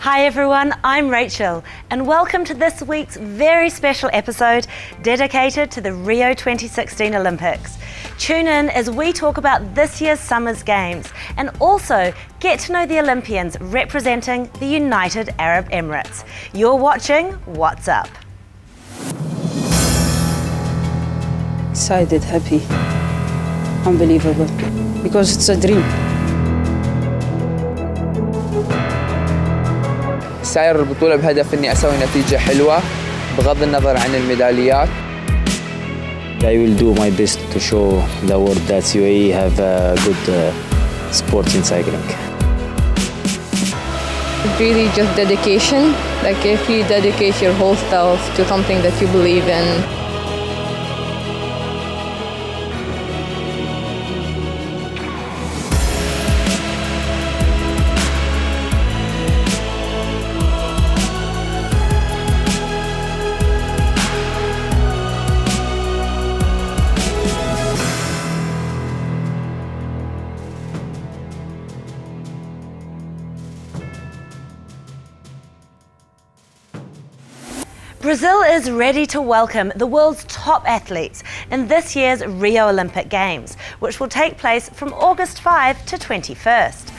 Hi everyone, I'm Rachel and welcome to this week's very special episode dedicated to the Rio 2016 Olympics. Tune in as we talk about this year's Summer's Games and also get to know the Olympians representing the United Arab Emirates. You're watching What's Up. Excited, happy, unbelievable, because it's a dream. ساير البطولة بهدف إني أسوي نتيجة حلوة بغض النظر عن الميداليات. I will do my best to show the world that UAE have a good sport in cycling. Really just dedication, like if you dedicate your whole self to something that you believe in. Brazil is ready to welcome the world's top athletes in this year's Rio Olympic Games, which will take place from August 5 to 21st.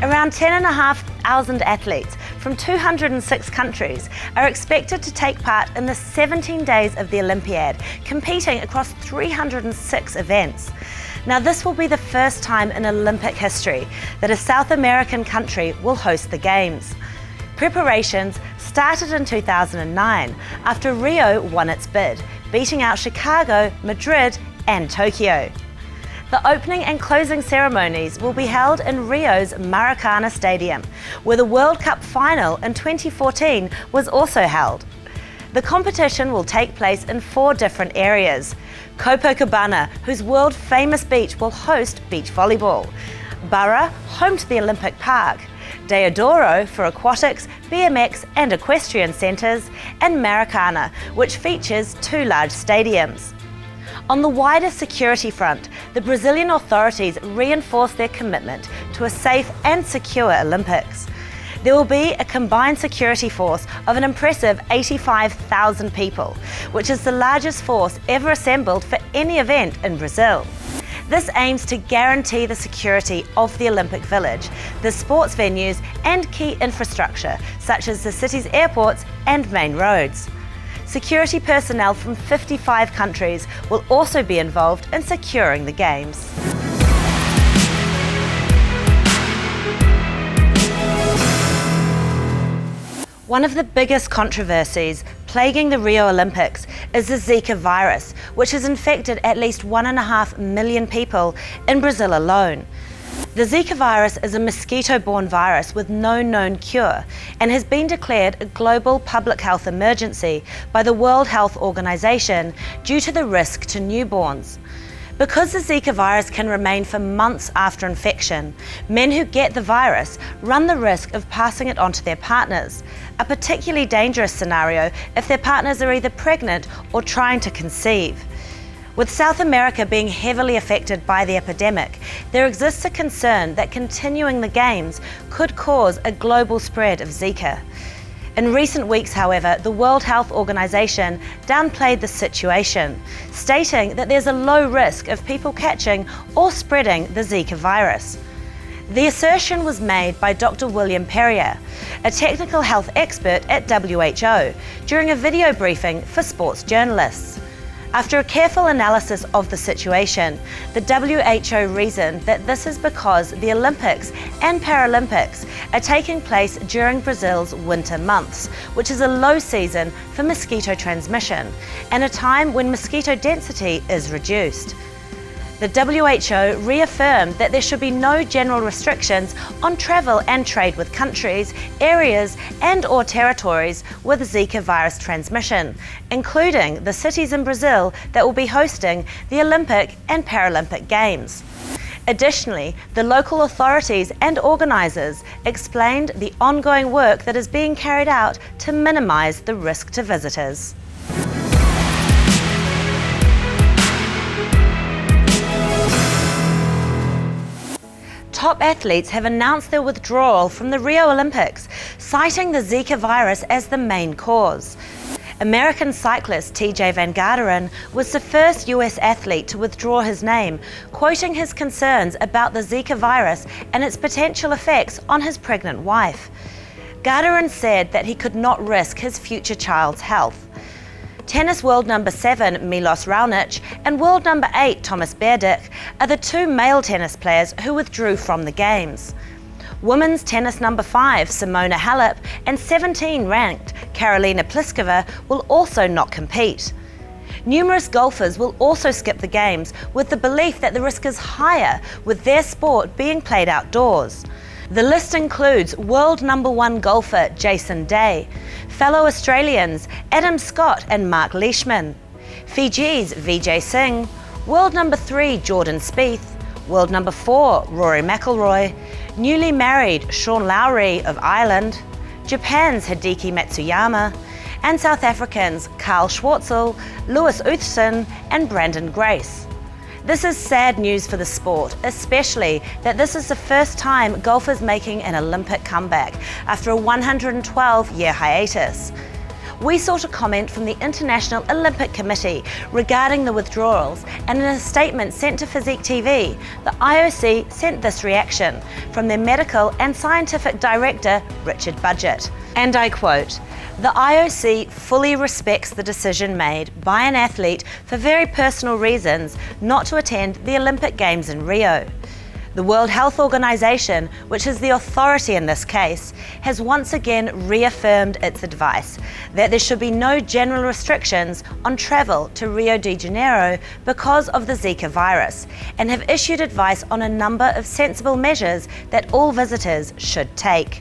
Around 10,500 athletes from 206 countries are expected to take part in the 17 days of the Olympiad, competing across 306 events. Now, this will be the first time in Olympic history that a South American country will host the Games. Preparations started in 2009 after Rio won its bid, beating out Chicago, Madrid and Tokyo. The opening and closing ceremonies will be held in Rio's Maracana Stadium, where the World Cup final in 2014 was also held. The competition will take place in 4 different areas. Copacabana, whose world-famous beach, will host beach volleyball. Barra, home to the Olympic Park. Deodoro for aquatics, BMX and equestrian centres. And Maracana, which features 2 large stadiums. On the wider security front, the Brazilian authorities reinforced their commitment to a safe and secure Olympics. There will be a combined security force of an impressive 85,000 people, which is the largest force ever assembled for any event in Brazil. This aims to guarantee the security of the Olympic Village, the sports venues and key infrastructure such as the city's airports and main roads. Security personnel from 55 countries will also be involved in securing the Games. One of the biggest controversies plaguing the Rio Olympics is the Zika virus, which has infected at least 1.5 million people in Brazil alone. The Zika virus is a mosquito-borne virus with no known cure and has been declared a global public health emergency by the World Health Organization due to the risk to newborns. Because the Zika virus can remain for months after infection, men who get the virus run the risk of passing it on to their partners, a particularly dangerous scenario if their partners are either pregnant or trying to conceive. With South America being heavily affected by the epidemic, there exists a concern that continuing the Games could cause a global spread of Zika. In recent weeks, however, the World Health Organization downplayed the situation, stating that there's a low risk of people catching or spreading the Zika virus. The assertion was made by Dr. William Perrier, a technical health expert at WHO, during a video briefing for sports journalists. After a careful analysis of the situation, the WHO reasoned that this is because the Olympics and Paralympics are taking place during Brazil's winter months, which is a low season for mosquito transmission and a time when mosquito density is reduced. The WHO reaffirmed that there should be no general restrictions on travel and trade with countries, areas and/or territories with Zika virus transmission, including the cities in Brazil that will be hosting the Olympic and Paralympic Games. Additionally, the local authorities and organisers explained the ongoing work that is being carried out to minimise the risk to visitors. Top athletes have announced their withdrawal from the Rio Olympics, citing the Zika virus as the main cause. American cyclist TJ Van Garderen was the first US athlete to withdraw his name, quoting his concerns about the Zika virus and its potential effects on his pregnant wife. Garderen said that he could not risk his future child's health. Tennis world number 7 Milos Raonic and world number 8 Thomas Berdych are the two male tennis players who withdrew from the Games. Women's tennis number 5 Simona Halep and 17 ranked Karolina Pliskova will also not compete. Numerous golfers will also skip the Games with the belief that the risk is higher with their sport being played outdoors. The list includes world number 1 golfer Jason Day, fellow Australians Adam Scott and Mark Leishman, Fiji's Vijay Singh, world number 3 Jordan Spieth, world number 4 Rory McIlroy, newly married Sean Lowry of Ireland, Japan's Hideki Matsuyama, and South Africans Carl Schwartzel, Lewis Uthson and Brandon Grace. This is sad news for the sport, especially that this is the first time golfers making an Olympic comeback after a 112-year hiatus. We sought a comment from the International Olympic Committee regarding the withdrawals, and in a statement sent to Physique TV, the IOC sent this reaction from their medical and scientific director, Richard Budgett. And I quote, "The IOC fully respects the decision made by an athlete for very personal reasons not to attend the Olympic Games in Rio. The World Health Organization, which is the authority in this case, has once again reaffirmed its advice that there should be no general restrictions on travel to Rio de Janeiro because of the Zika virus, and have issued advice on a number of sensible measures that all visitors should take.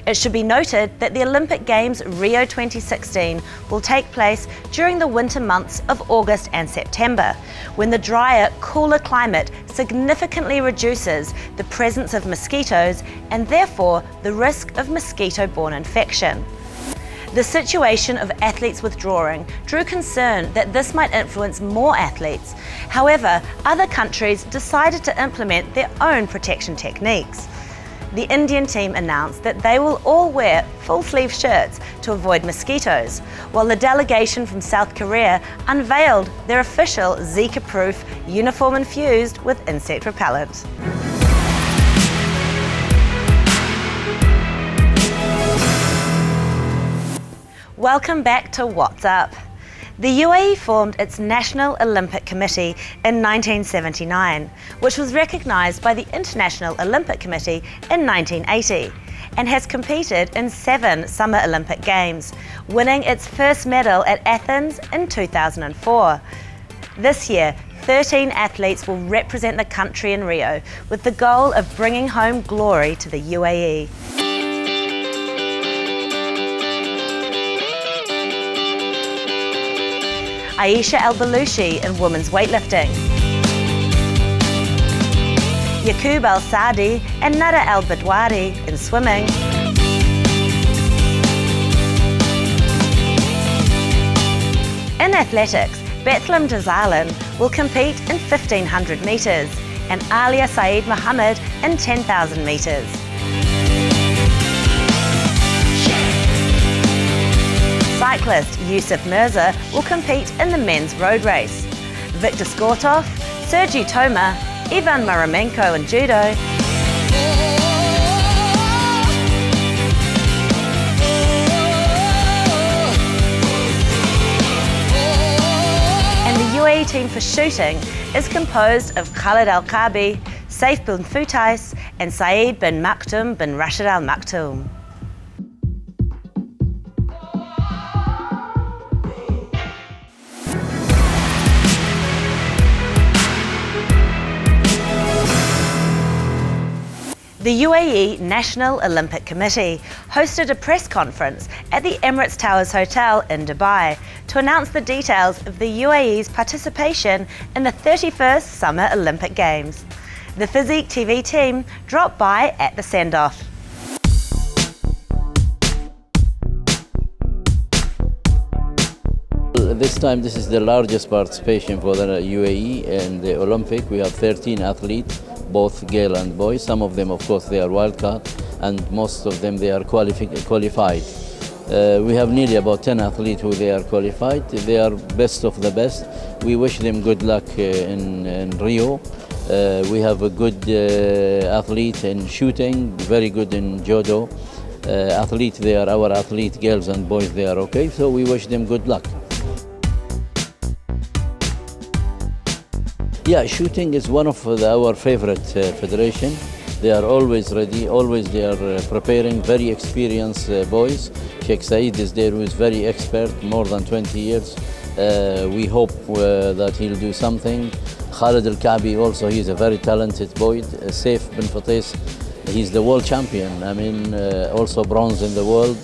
It should be noted that the Olympic Games Rio 2016 will take place during the winter months of August and September, when the drier, cooler climate significantly reduces the presence of mosquitoes and therefore the risk of mosquito-borne infection. The situation of athletes withdrawing drew concern that this might influence more athletes. However, other countries decided to implement their own protection techniques. The Indian team announced that they will all wear full-sleeve shirts to avoid mosquitoes, while the delegation from South Korea unveiled their official Zika-proof uniform infused with insect repellent. Welcome back to What's Up. The UAE formed its National Olympic Committee in 1979, which was recognised by the International Olympic Committee in 1980, and has competed in 7 Summer Olympic Games, winning its first medal at Athens in 2004. This year, 13 athletes will represent the country in Rio, with the goal of bringing home glory to the UAE. Aisha Balushi in women's weightlifting, Yaqoob Al-Saadi and Nada Al-Badwari in swimming, in athletics, Bethlehem Dazalin will compete in 1500 metres and Alia Saeed Mohammed in 10,000 metres. Cyclist Yousif Mirza will compete in the men's road race. Viktor Skortov, Sergey Toma, Ivan Maramenko in judo, and the UAE team for shooting is composed of Khalid Al-Qabi, Saif bin Futais and Saeed bin Maktoum bin Rashid Al Maktoum. The UAE National Olympic Committee hosted a press conference at the Emirates Towers Hotel in Dubai to announce the details of the UAE's participation in the 31st Summer Olympic Games. The Physique TV team dropped by at the send-off. This time, this is the largest participation for the UAE in the Olympic. We have 13 athletes, both girl and boy. Some of them, of course, they are wildcard, and most of them they are qualified. We have nearly about 10 athletes who they are qualified. They are best of the best. We wish them good luck in Rio. We have a good athlete in shooting, very good in judo. Athletes, they are our athlete, girls and boys, they are okay. So we wish them good luck. Yeah, shooting is one of our favorite federation. They are always ready, always they are preparing, very experienced boys. Sheikh Saeed is there, who is very expert, more than 20 years. We hope that he'll do something. Khalid Al-Qabi also, he's a very talented boy. Saif bin Futais, he's the world champion. I mean, also bronze in the world,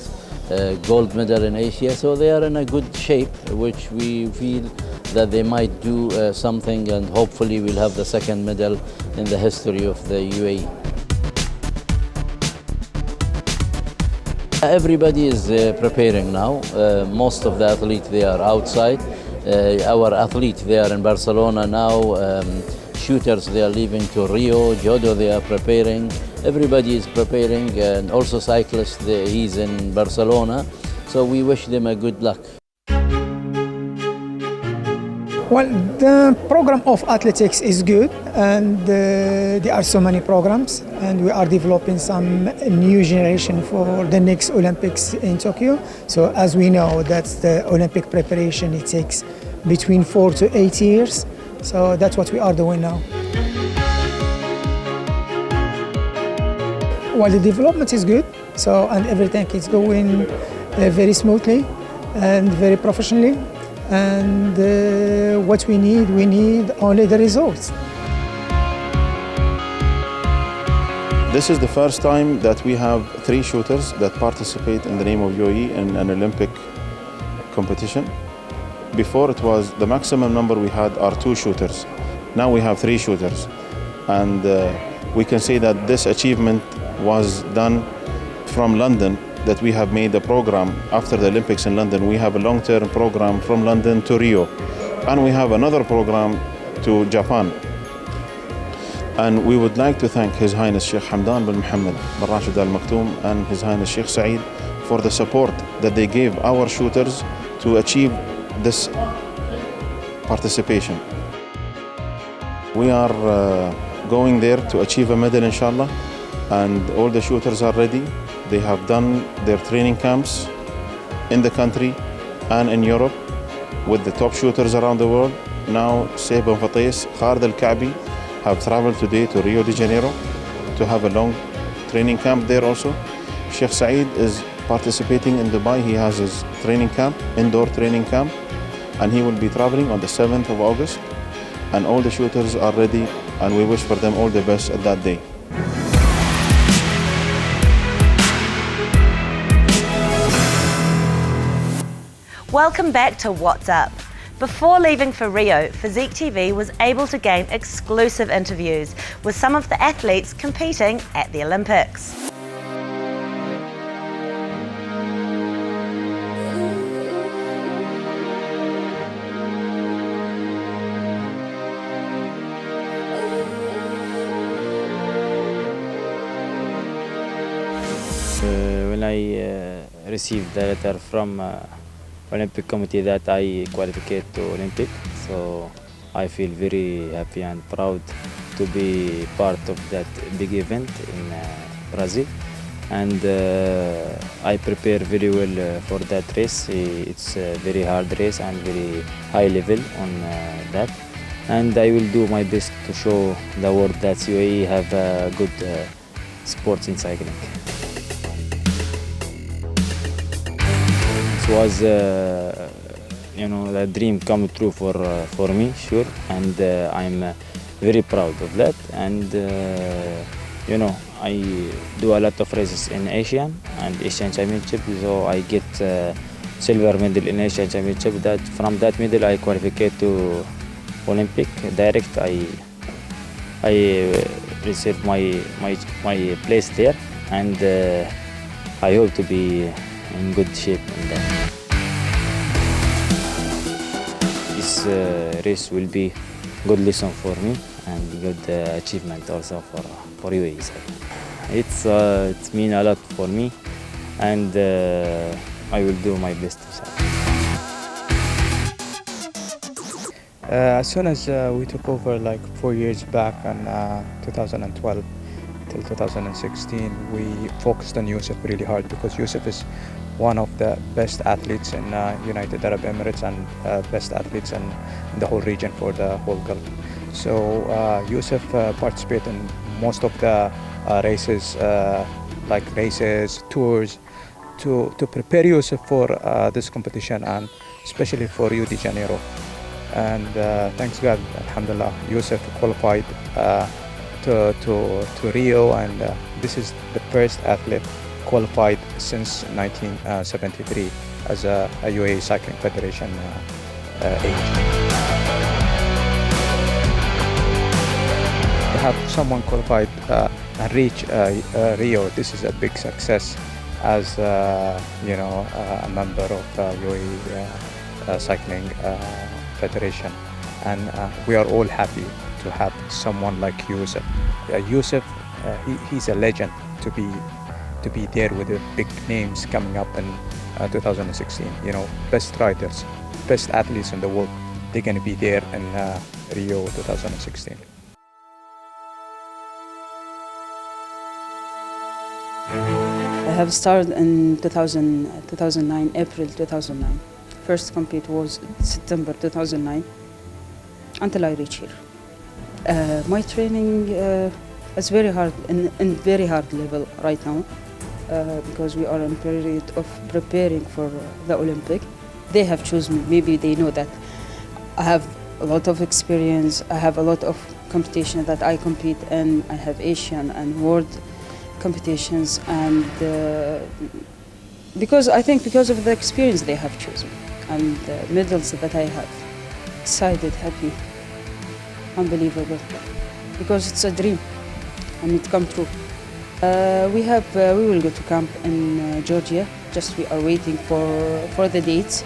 gold medal in Asia. So they are in a good shape, which we feel that they might do something, and hopefully we'll have the second medal in the history of the UAE. Everybody is preparing now. Most of the athletes, they are outside. Our athletes, they are in Barcelona now. Shooters, they are leaving to Rio. Judo, they are preparing. Everybody is preparing, and also cyclist, he's in Barcelona. So we wish them a good luck. Well, the program of athletics is good, and there are so many programs, and we are developing some new generation for the next Olympics in Tokyo. So as we know, that's the Olympic preparation, it takes between 4 to 8 years. So that's what we are doing now. Well, the development is good, so, and everything is going very smoothly and very professionally. And what we need only the results. This is the first time that we have 3 shooters that participate in the name of UAE in an Olympic competition. Before it was the maximum number we had are 2 shooters. Now we have 3 shooters. And we can say that this achievement was done from London, that we have made a program after the Olympics in London. We have a long-term program from London to Rio. And we have another program to Japan. And we would like to thank His Highness Sheikh Hamdan bin Mohammed bin Rashid Al Maktoum and His Highness Sheikh Saeed for the support that they gave our shooters to achieve this participation. We are going there to achieve a medal, inshallah, and all the shooters are ready. They have done their training camps in the country and in Europe with the top shooters around the world. Now, Saif bin Futais, Khalid Al-Qabi have traveled today to Rio de Janeiro to have a long training camp there also. Sheikh Saeed is participating in Dubai. He has his training camp, indoor training camp, and he will be traveling on the 7th of August. And all the shooters are ready, and we wish for them all the best at that day. Welcome back to What's Up. Before leaving for Rio, Physique TV was able to gain exclusive interviews with some of the athletes competing at the Olympics. When I received the letter from Olympic Committee that I qualified to Olympic, so I feel very happy and proud to be part of that big event in Brazil. and I prepare very well for that race. It's a very hard race and very high level on that, and I will do my best to show the world that UAE have good sports in cycling. It was the dream come true for me, sure, and I'm very proud of that. And I do a lot of races in Asian and Asian Championship, so I get silver medal in Asian Championship. That from that medal I qualified to Olympic direct. I received my place there, and I hope to be in good shape in that. This race will be good lesson for me and good achievement also for UAE. It's mean a lot for me, and I will do my best. As soon as we took over like 4 years back in 2012 till 2016, we focused on Yousif really hard, because Yousif is one of the best athletes in United Arab Emirates and best athletes in the whole region for the whole Gulf. So Yousif participated in most of the races, like races, tours, to prepare Yousif for this competition, and especially for Rio de Janeiro. And thanks God, alhamdulillah, Yousif qualified to Rio, and this is the first athlete qualified since 1973 as a UAE Cycling Federation age. To have someone qualified and reach Rio, this is a big success as a member of UAE Cycling Federation, and we are all happy to have someone like Yousif. Yousif, he's a legend to be there with the big names coming up in 2016. Best riders, best athletes in the world, they're going to be there in Rio 2016. I have started in 2009, April 2009. First compete was September 2009 until I reach here. My training is very hard, in very hard level right now, because we are in period of preparing for the Olympic. They have chosen me. Maybe they know that I have a lot of experience. I have a lot of competition that I compete in. I have Asian and world competitions, and because of the experience they have chosen and the medals that I have. Excited, happy, unbelievable, because it's a dream and it come true. We will go to camp in Georgia. Just we are waiting for the dates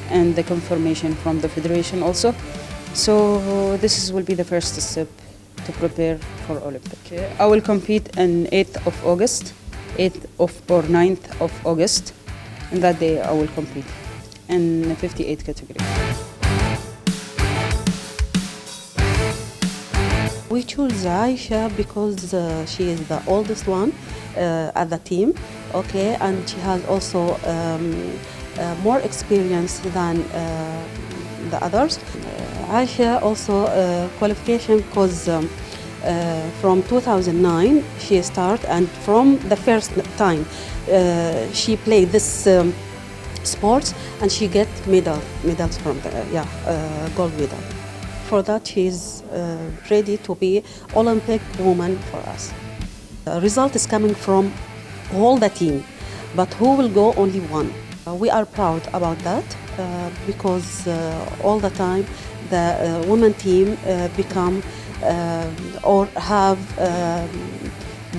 and the confirmation from the federation also. So this will be the first step to prepare for Olympic. I will compete on 8th of August, 8th or 9th of August, and that day I will compete in 58 category. We chose Aisha because she is the oldest one at the team, okay, and she has also more experience than the others. Aisha also qualification because from 2009 she started, and from the first time she played this sports, and she get medals from the gold medal. For that, she is ready to be Olympic woman for us. The result is coming from all the team, but who will go only one. We are proud about that because all the time the women team become or have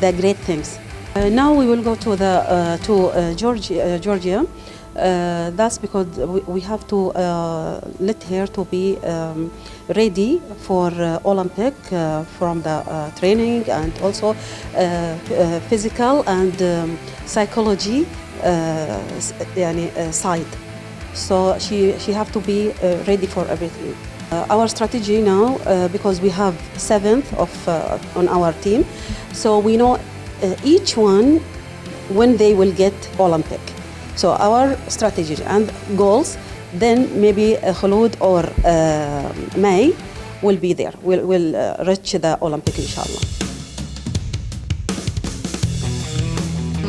the great things. Now we will go to Georgia. That's because we have to let her to be ready for Olympic from the training and also physical and psychology side. So she have to be ready for everything. Our strategy now, because we have 7th on our team, so we know each one when they will get Olympic. So our strategy and goals, then maybe Khulud or May will be there. We'll reach the Olympic, inshallah.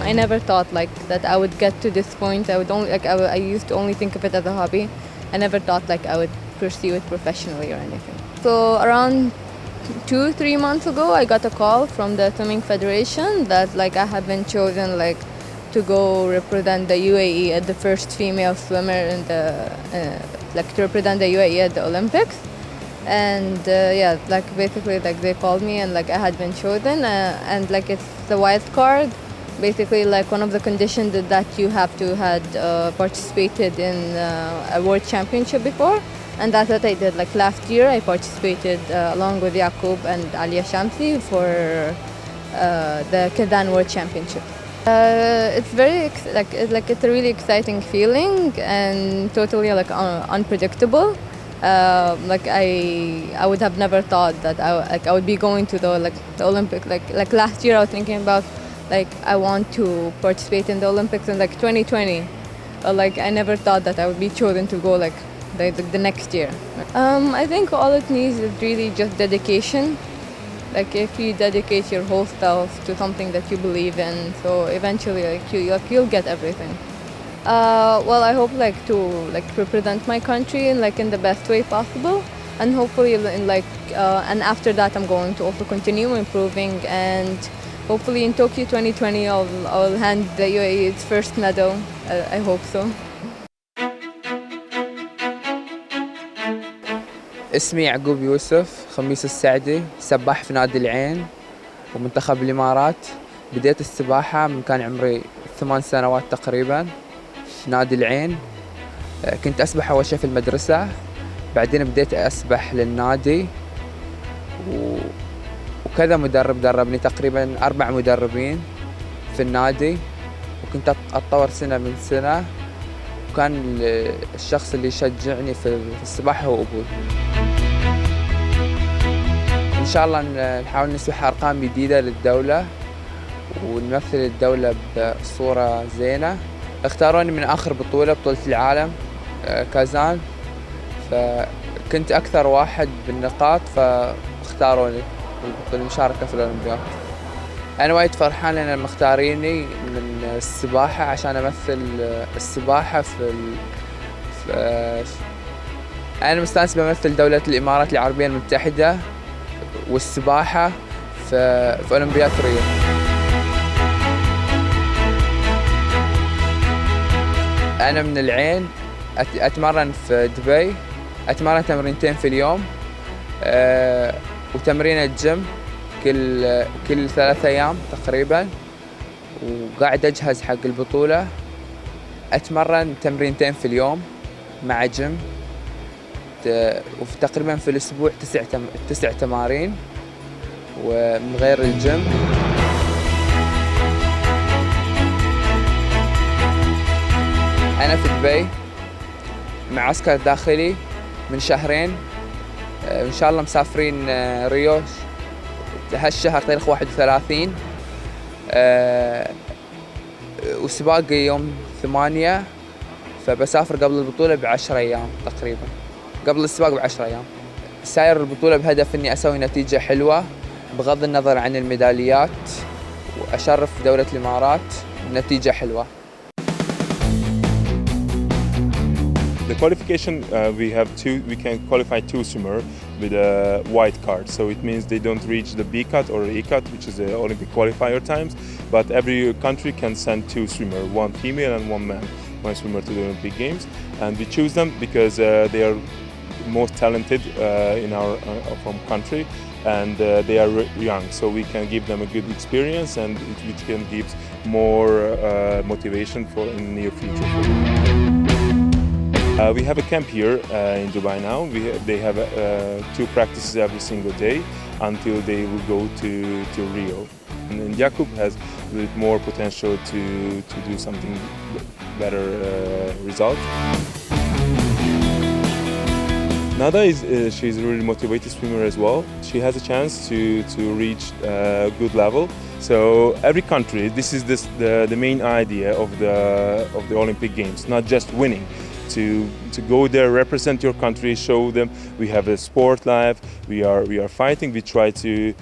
I never thought like that I would get to this point. I used to only think of it as a hobby. I never thought like I would pursue it professionally or anything. So around 2-3 months ago, I got a call from the Swimming Federation that like I have been chosen like to go represent the UAE as the first female swimmer in the like to represent the UAE at the Olympics. And yeah, like basically like they called me and like I had been chosen and like it's the wild card. Basically, like one of the conditions is that you have to had participated in a world championship before, and that's what I did. Like last year, I participated along with Yaqoob and Alia Shamsi for the Kazan World Championship. It's very it's a really exciting feeling and totally like unpredictable. Like I would have never thought that I would be going to the Olympic. Like last year, I was thinking about. Like I want to participate in the Olympics in like 2020. Like I never thought that I would be chosen to go like the next year. I think all it needs is really just dedication. Like if you dedicate your whole self to something that you believe in, so eventually you'll get everything. Well, I hope like to represent my country in the best way possible, and hopefully and after that I'm going to also continue improving, and hopefully in Tokyo 2020 I'll hand the UAE its first medal. I hope so. اسمي يعقوب يوسف خميس السعدي، سباح في نادي العين ومنتخب الإمارات. بديت السباحة من كان عمري 8 سنوات تقريباً في نادي العين. كنت أسبح أول شيء في المدرسة، بعدين بديت أسبح للنادي وكذا مدرب دربني، تقريباً 4 مدربين في النادي، وكنت أتطور سنة من سنة، وكان الشخص اللي يشجعني في السباحة هو أبوي. إن شاء الله نحاول نسبح أرقام جديدة للدولة ونمثل الدولة بصورة زينة. اختاروني من آخر بطولة العالم كازان، فكنت أكثر واحد بالنقاط فاختاروني للمشاركة في الأولمبياد. أنا وايد فرحان لأن مختاريني من السباحة عشان أمثل السباحة أنا مستانس بمثل دولة الإمارات العربية المتحدة والسباحة في أولمبياد ريو. أنا من العين أتمرن في دبي، أتمرن تمرينتين في اليوم وتمرين الجيم كل 3 أيام تقريباً، وقاعد أجهز حق البطولة. أتمرن تمرينتين في اليوم مع جيم، وتقريباً في الأسبوع 9 تمارين ومن غير الجيم. أنا في دبي معسكر داخلي من شهرين، إن شاء الله مسافرين ريو هالشهر تاريخ 31، وسباقي يوم 8، فبسافر قبل البطولة ب10 أيام تقريبا، قبل السباق ب10 أيام. ساير البطولة بهدف إني أسوي نتيجة حلوة بغض النظر عن الميداليات، وأشرف دولة الإمارات بنتيجة حلوة. The qualification, we can qualify 2 swimmers with a white card. So it means they don't reach the B cut or E cut, which is the Olympic qualifier times. But every country can send 2 swimmers, 1 female and 1 man, 1 swimmer to the Olympic Games. And we choose them because they are most talented in our from country, and they are young. So we can give them a good experience, and which can give more motivation for in the near future. We have a camp here in Dubai now. They have 2 practices every single day until they will go to Rio. And Yaqoob has a bit more potential to do something better result. Nada she's a really motivated swimmer as well. She has a chance to reach a good level. So every country, this is the main idea of the Olympic Games, not just winning. To go there, represent your country, show them we have a sport life, we are fighting, we try to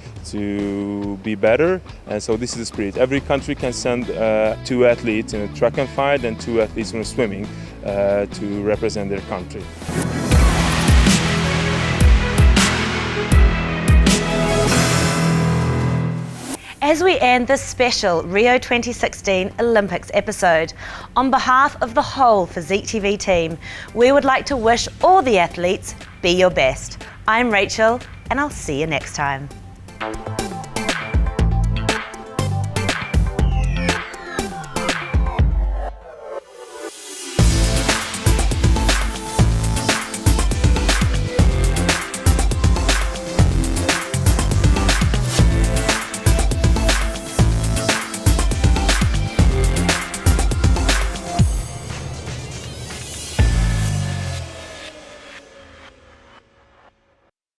be better, and so this is the spirit. Every country can send 2 athletes in a track and field and 2 athletes in swimming to represent their country. As we end this special Rio 2016 Olympics episode, on behalf of the whole Physique TV team, we would like to wish all the athletes, be your best. I'm Rachel, and I'll see you next time.